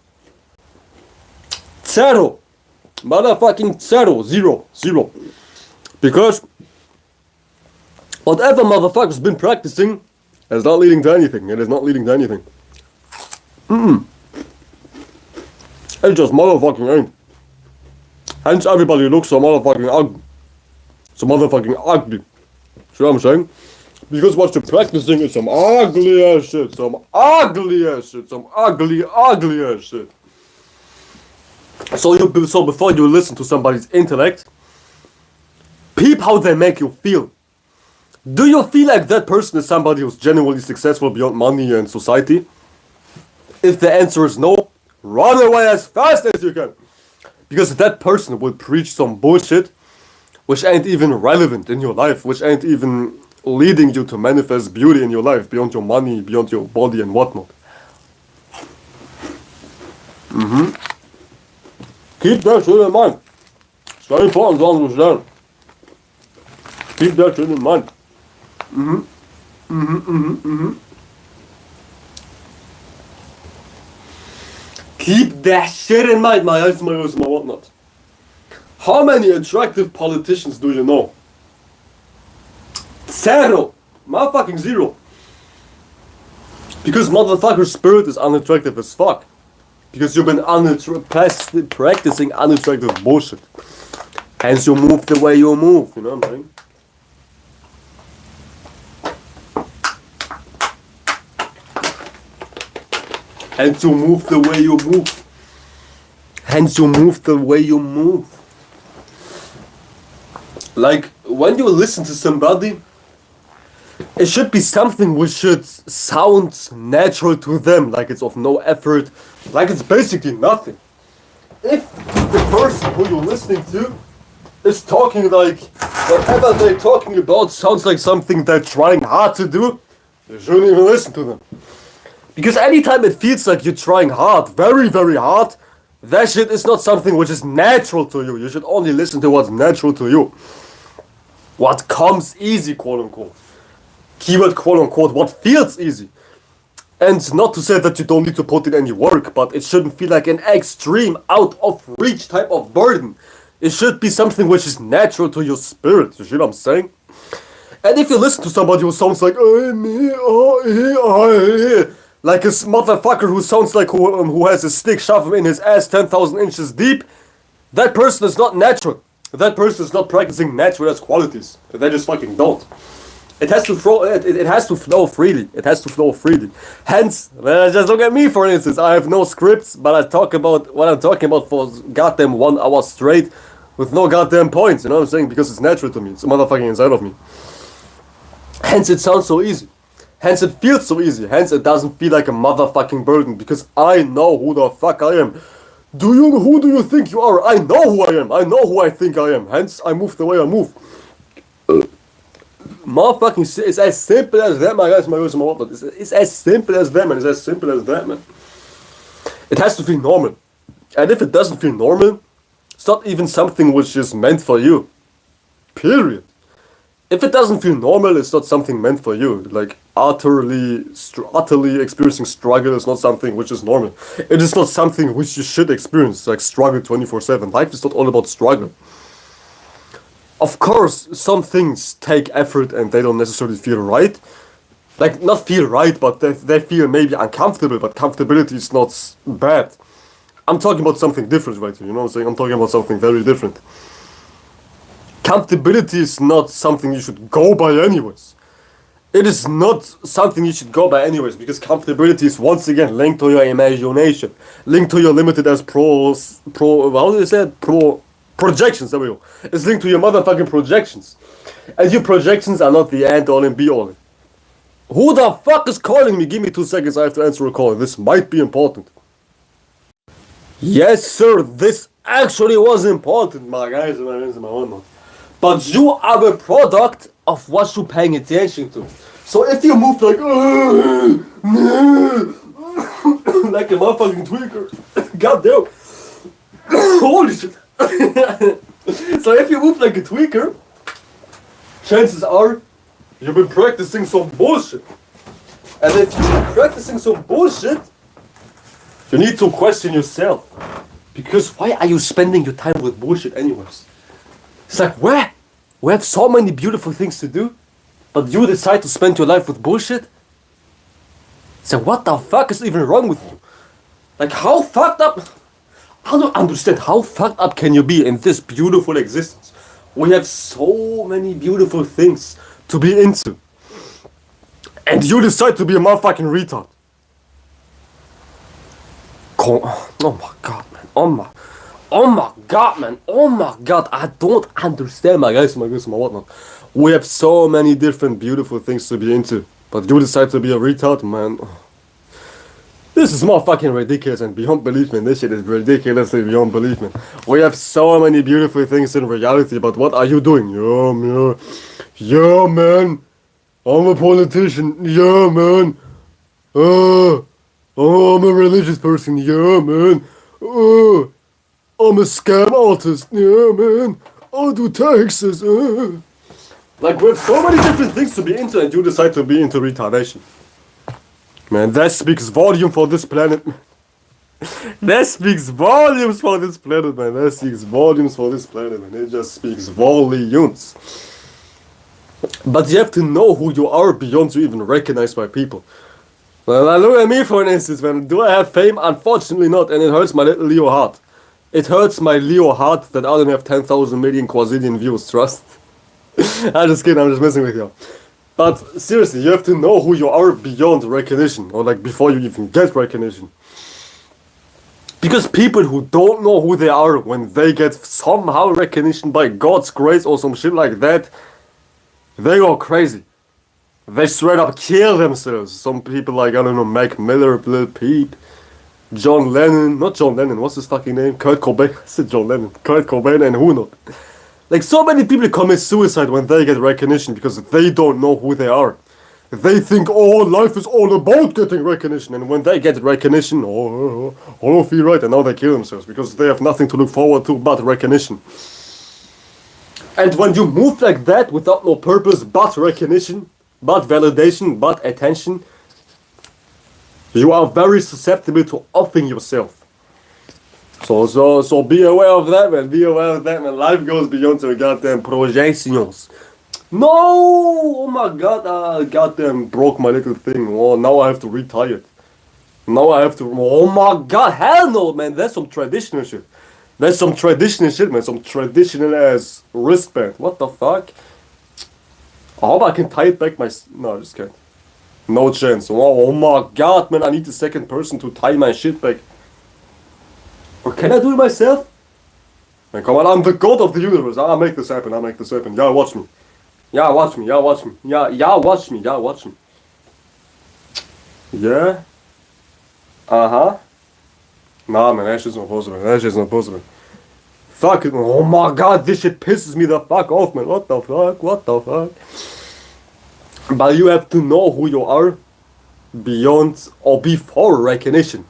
Zero. Motherfucking zero. Zero. Because whatever motherfucker's been practicing is not leading to anything. It is not leading to anything. It just motherfucking ain't. Hence everybody looks so motherfucking ugly. So motherfucking ugly. See what I'm saying? Because what you're practicing is some ugly ass shit. Some ugly ass shit. Some ugly ass shit. So before you listen to somebody's intellect, peep how they make you feel. Do you feel like that person is somebody who's genuinely successful beyond money and society? If the answer is no, run away as fast as you can. Because that person will preach some bullshit which ain't even relevant in your life, which ain't even leading you to manifest beauty in your life, beyond your money, beyond your body and whatnot. Keep that shit in mind. It's very important to understand. Keep that shit in mind. Keep that shit in mind, my eyes, my ears, my whatnot. How many attractive politicians do you know? Zero. Motherfucking zero. Because motherfucker's spirit is unattractive as fuck. Because you've been practicing unattractive bullshit. Hence you move the way you move, you know what I'm saying? Hence you move the way you move. Hence you move the way you move. Like, when you listen to somebody, it should be something which should sound natural to them, like it's of no effort, like it's basically nothing. If the person who you're listening to is talking like whatever they're talking about sounds like something they're trying hard to do, you shouldn't even listen to them. Because anytime it feels like you're trying hard, very, very hard, that shit is not something which is natural to you. You should only listen to what's natural to you. What comes easy, quote unquote. Keyword quote unquote, what feels easy. And not to say that you don't need to put in any work, but it shouldn't feel like an extreme, out of reach type of burden. It should be something which is natural to your spirit, you see what I'm saying? And if you listen to somebody who sounds like like a motherfucker who sounds like who has a stick shoved in his ass 10,000 inches deep, that person is not natural. That person is not practicing natural qualities. They just fucking don't. It has to flow. It has to flow freely. It has to flow freely. Hence, just look at me for instance. I have no scripts, but I talk about what I'm talking about for goddamn 1 hour straight, with no goddamn points. You know what I'm saying? Because it's natural to me. It's motherfucking inside of me. Hence, it sounds so easy. Hence, it feels so easy. Hence, it doesn't feel like a motherfucking burden because I know who the fuck I am. Who do you think you are? I know who I am. I know who I think I am. Hence, I move the way I move. Motherfucking, it's as simple as that, my guys, my girls, my whatnot. It's as simple as that, man. It's as simple as that, man. It has to feel normal. And if it doesn't feel normal, it's not even something which is meant for you. Period. If it doesn't feel normal, it's not something meant for you. Like, utterly experiencing struggle is not something which is normal. It is not something which you should experience, like struggle 24/7. Life is not all about struggle. Of course, some things take effort and they don't necessarily feel right. Like, not feel right, but they feel maybe uncomfortable, but comfortability is not bad. I'm talking about something different right here, you know what I'm saying? I'm talking about something very different. Comfortability is not something you should go by anyways. It is not something you should go by anyways, because comfortability is once again linked to your imagination, linked to your limited as projections, there we go. It's linked to your motherfucking projections. And your projections are not the end all and be all. Who the fuck is calling me? Give me 2 seconds, I have to answer a call. This might be important. Yes, sir, this actually was important, my guys and my friends and my whatnot. But you are a product of what you're paying attention to. So if you move like like a motherfucking tweaker, goddamn, holy shit. So if you move like a tweaker, chances are you've been practicing some bullshit. And if you've been practicing some bullshit, you need to question yourself. Because why are you spending your time with bullshit anyways? It's like, where? We have so many beautiful things to do, but you decide to spend your life with bullshit? So what the fuck is even wrong with you? Like, how fucked up? I don't understand, how fucked up can you be in this beautiful existence? We have so many beautiful things to be into. And you decide to be a motherfucking retard. Oh my god, man. Oh my god, man. Oh my god. I don't understand, my guys, my girls, my whatnot. We have so many different beautiful things to be into. But you decide to be a retard, man. This is motherfucking ridiculous and beyond belief, man. This shit is ridiculously beyond belief, man. We have so many beautiful things in reality, but what are you doing? Yeah, man. I'm a politician. Yeah, man. Oh, I'm a religious person. Yeah, man. I'm a scam artist. Yeah, man. I do taxes. Like, we have so many different things to be into, and you decide to be into retardation. Man, that speaks volume for this planet. That speaks volumes for this planet, man. That speaks volumes for this planet, man. It just speaks volumes. But you have to know who you are beyond you even recognized by people. Well, look at me for an instance, man. Do I have fame? Unfortunately not, and it hurts my little Leo heart. It hurts my Leo heart that I don't have 10,000 million quadrillion views, trust. I'm just kidding, I'm just messing with you. But seriously, you have to know who you are beyond recognition, or like before you even get recognition. Because people who don't know who they are, when they get somehow recognition by God's grace or some shit like that, they go crazy. They straight up kill themselves. Some people like, I don't know, Mac Miller, Lil Peep, John Lennon, not John Lennon, what's his fucking name? Kurt Cobain, I said John Lennon, Kurt Cobain and who not. Like, so many people commit suicide when they get recognition because they don't know who they are. They think, oh, life is all about getting recognition, and when they get recognition, oh, all feel right, and now they kill themselves because they have nothing to look forward to but recognition. And when you move like that without no purpose but recognition, but validation, but attention, you are very susceptible to offing yourself. So be aware of that, man. Be aware of that, man. Life goes beyond your goddamn projections. No! Oh my god, I goddamn broke my little thing. Oh, now I have to retie it. Now I have to. Oh my god, hell no, man. That's some traditional shit. That's some traditional shit, man. Some traditional ass wristband. What the fuck? I hope I can tie it back my. No, I just can't. No chance. Oh my god, man. I need a second person to tie my shit back. Or can I do it myself? Man, come on, I'm the god of the universe. I'll make this happen. I'll make this happen. Yeah, watch me. Yeah, watch me. Yeah, watch me. Yeah, watch me. Yeah, watch me. Yeah. Uh-huh. Nah, man, that shit's not possible. That shit's not possible. Fuck it. Oh my god, this shit pisses me the fuck off, man. What the fuck? What the fuck? But you have to know who you are beyond or before recognition.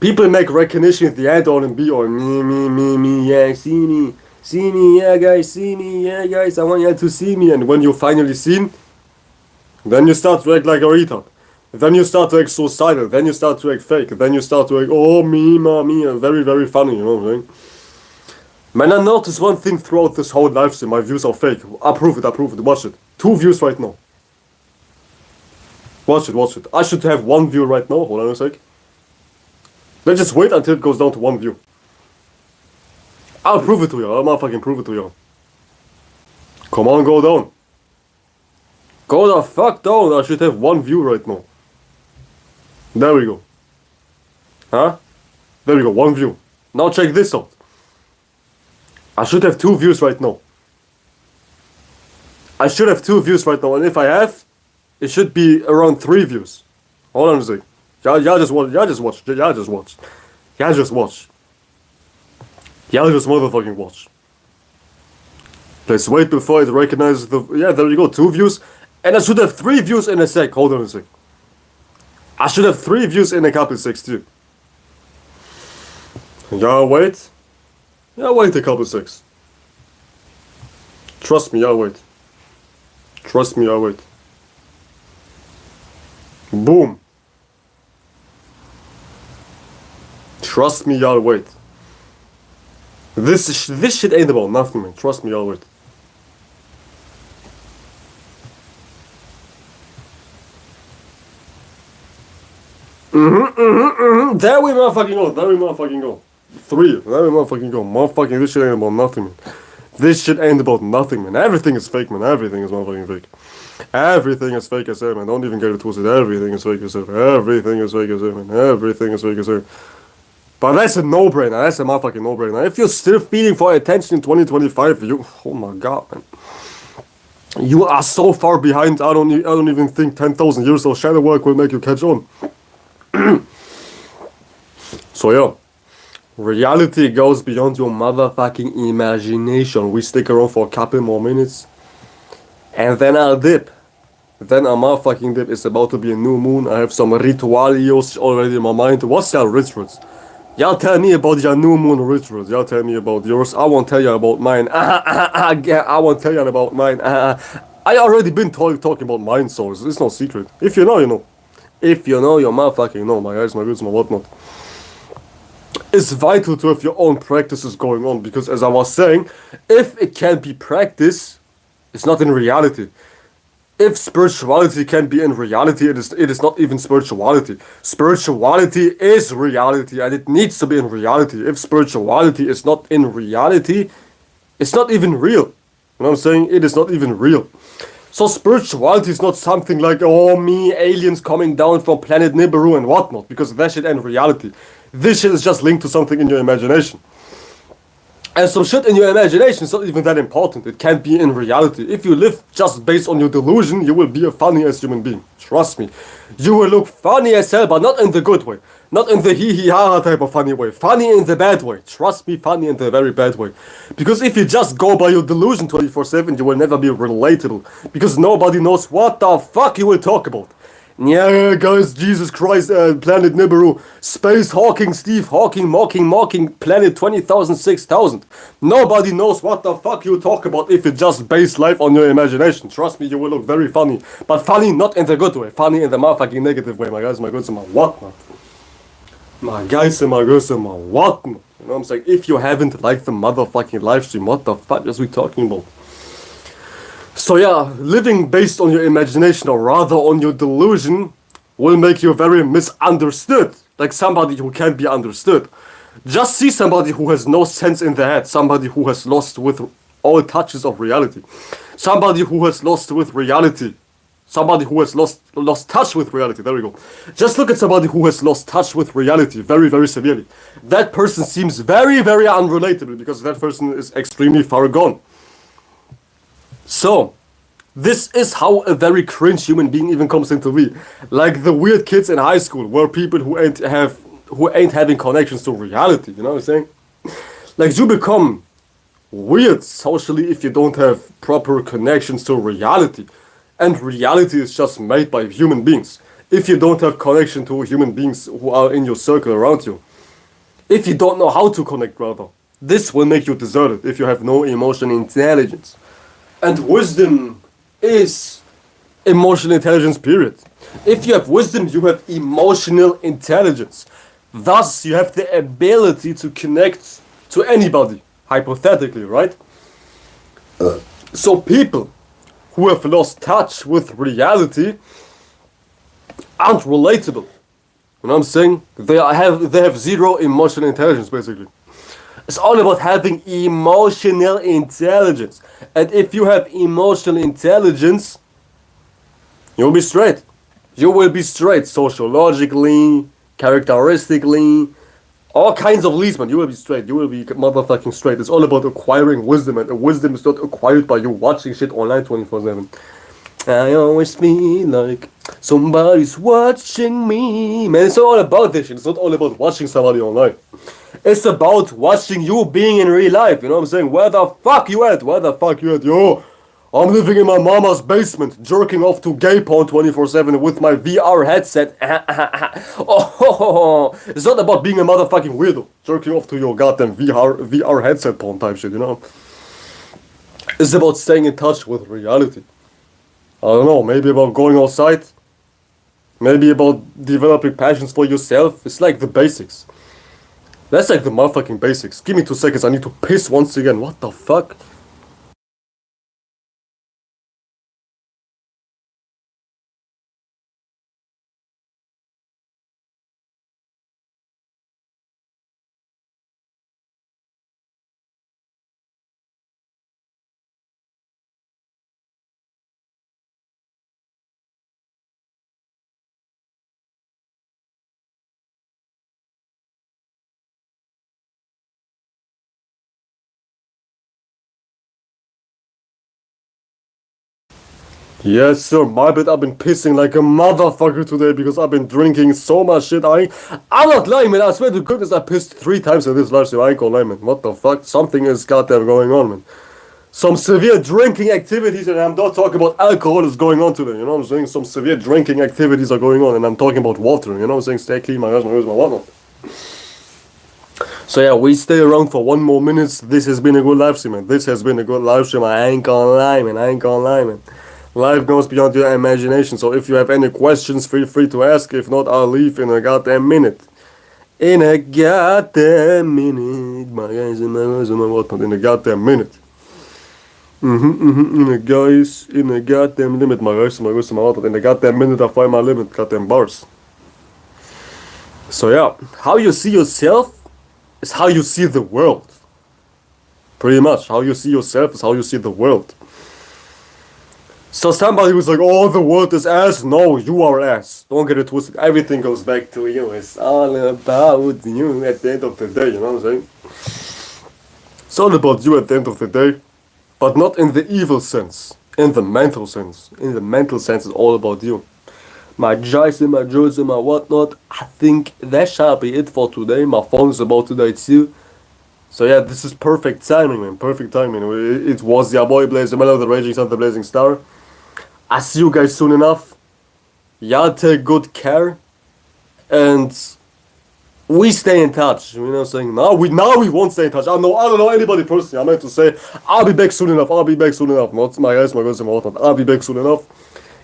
People make recognition at the end all and be all me, yeah, see me, yeah guys, see me, yeah guys, I want you to see me. And when you're finally seen, then you start to act like a retard. Then you start to act suicidal, then you start to act fake, then you start to act, oh me, very, very funny, you know what I'm saying? Man, I noticed one thing throughout this whole live stream, my views are fake. I prove it, watch it. 2 views right now. Watch it. I should have 1 view right now, hold on a sec. Let's just wait until it goes down to 1 view. I'll prove it to you. I'll motherfucking prove it to you. Come on, go down. Go the fuck down. I should have 1 view right now. There we go. Huh? There we go, 1 view. Now check this out. I should have 2 views right now. I should have 2 views right now, and if I have, it should be around 3 views. Hold on a sec. Y'all just watch. Y'all just motherfucking watch. Let's wait before it recognizes the. Yeah, there you go, 2 views. And I should have 3 views in a sec. Hold on a sec. I should have 3 views in a couple secs too. Yeah, wait. Yeah, wait a couple secs. Trust me, I'll wait. Trust me, I'll wait. Boom. Trust me, I'll wait. This shit ain't about nothing, man. Trust me, I'll wait. There we motherfucking go. 3. There we motherfucking go. Motherfucking, this shit ain't about nothing, man. This shit ain't about nothing, man. Everything is fake, man. Everything is motherfucking fake. Everything is fake as hell, man. Don't even get it twisted. Everything is fake as hell. Everything is fake as hell, man. Everything is fake as hell. But that's a no-brainer. That's a motherfucking no-brainer. If you're still feeling for attention in 2025, oh my god, man. You are so far behind. I don't even think 10,000 years of shadow work will make you catch on. So yeah. Reality goes beyond your motherfucking imagination. We stick around for a couple more minutes. And then I'll dip. Then a motherfucking dip. It's about to be a new moon. I have some ritualios already in my mind. What's your rituals? Y'all tell me about your new moon rituals. Y'all tell me about yours. I won't tell you about mine. I won't tell you about mine. I already been talking about mine, so it's no secret. If you know, you know. If you know, you motherfucking know. My guys, my goods, my whatnot. It's vital to have your own practices going on, because as I was saying, if it can be practice, it's not in reality. If spirituality can be in reality, it is not even spirituality. Spirituality is reality, and it needs to be in reality. If spirituality is not in reality, it's not even real. You know what I'm saying? It is not even real. So spirituality is not something like, oh me, aliens coming down from planet Nibiru and whatnot, because that shit ain't reality. This shit is just linked to something in your imagination. And some shit in your imagination is not even that important. It can't be in reality. If you live just based on your delusion, you will be a funny ass human being. Trust me. You will look funny as hell, but not in the good way. Not in the hee hee ha ha type of funny way. Funny in the bad way. Trust me, funny in the very bad way. Because if you just go by your delusion 24/7, you will never be relatable. Because nobody knows what the fuck you will talk about. Yeah, guys, Jesus Christ, Planet Nibiru, Space Hawking, Steve Hawking, mocking, Planet 20,000, 6,000. Nobody knows what the fuck you talk about if you just base life on your imagination. Trust me, you will look very funny. But funny not in the good way, funny in the motherfucking negative way, my guys, my goods, and my whatnot. My guys and my girls and my whatnot. You know what I'm saying? If you haven't liked the motherfucking live stream, what the fuck is we talking about? So yeah, living based on your imagination, or rather on your delusion, will make you very misunderstood. Like somebody who can't be understood. Just see somebody who has no sense in their head. Somebody who has lost with all touches of reality. Somebody who has lost with reality. Somebody who has lost touch with reality. There we go. Just look at somebody who has lost touch with reality very, very severely. That person seems very, very unrelatable because that person is extremely far gone. So, this is how a very cringe human being even comes into me. Like the weird kids in high school, where people who ain't having connections to reality, you know what I'm saying? Like you become weird socially if you don't have proper connections to reality. And reality is just made by human beings. If you don't have connection to human beings who are in your circle around you. If you don't know how to connect rather. This will make you deserted if you have no emotional intelligence. And wisdom is emotional intelligence, period. If you have wisdom, you have emotional intelligence. Thus, you have the ability to connect to anybody, hypothetically, right? So people who have lost touch with reality aren't relatable. You know what I'm saying? They have zero emotional intelligence, basically. It's all about having emotional intelligence. And if you have emotional intelligence, you'll be straight. You will be straight sociologically, characteristically, all kinds of leads, man. You will be straight. You will be motherfucking straight. It's all about acquiring wisdom, and wisdom is not acquired by you watching shit online 24/7. I always feel like somebody's watching me. Man, it's not all about this shit. It's not all about watching somebody online. It's about watching you being in real life, you know what I'm saying? Where the fuck you at? Where the fuck you at? Yo, I'm living in my mama's basement, jerking off to gay porn 24/7 with my VR headset. Oh, it's not about being a motherfucking weirdo, jerking off to your goddamn VR headset porn type shit, you know? It's about staying in touch with reality. I don't know, maybe about going outside, maybe about developing passions for yourself. It's like the basics. That's like the motherfucking basics. Give me 2 seconds, I need to piss once again. What the fuck? Yes, sir. My bad. I've been pissing like a motherfucker today because I've been drinking so much shit. I'm not lying, man. I swear to goodness, I pissed 3 times in this live stream. I ain't gonna lie, man. What the fuck? Something is goddamn going on, man. Some severe drinking activities, and I'm not talking about alcohol, is going on today. You know what I'm saying? Some severe drinking activities are going on, and I'm talking about water. You know what I'm saying? Stay clean, my husband, my whatnot. So yeah, we stay around for 1 more minute. This has been a good live stream, man. This has been a good live stream. I ain't gonna lie, man. I ain't gonna lie, man. Life goes beyond your imagination, so if you have any questions, feel free to ask. If not, I'll leave in a goddamn minute. In a goddamn minute. My guys and my girls and my whatnot. In a goddamn minute. In a goddamn limit, my guys and my girls and my whatnot. In a goddamn minute, I find my limit. Goddamn bars. So yeah, how you see yourself is how you see the world. Pretty much. How you see yourself is how you see the world. So somebody was like, "Oh, the world is ass." No, you are ass. Don't get it twisted. Everything goes back to you. It's all about you at the end of the day. You know what I'm saying? It's all about you at the end of the day, but not in the evil sense. In the mental sense. In the mental sense, it's all about you. My joys and my joys and my whatnot. I think that shall be it for today. My phone is about to die too. So yeah, this is perfect timing, man. Perfect timing. It was your boy Blaze Mellow, the Raging Sun, the Blazing Star. I see you guys soon enough. Y'all take good care. And we stay in touch. You know what I'm saying? Now we won't stay in touch. I don't know anybody personally. I meant to say I'll be back soon enough. I'll be back soon enough. Not my guys, my girls and whatnot. I'll be back soon enough.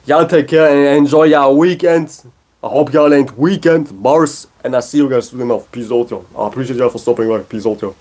Y'all take care and enjoy your weekend. I hope y'all ain't weekend bars. And I see you guys soon enough. Peace out, y'all. I appreciate y'all for stopping by. Peace out, y'all.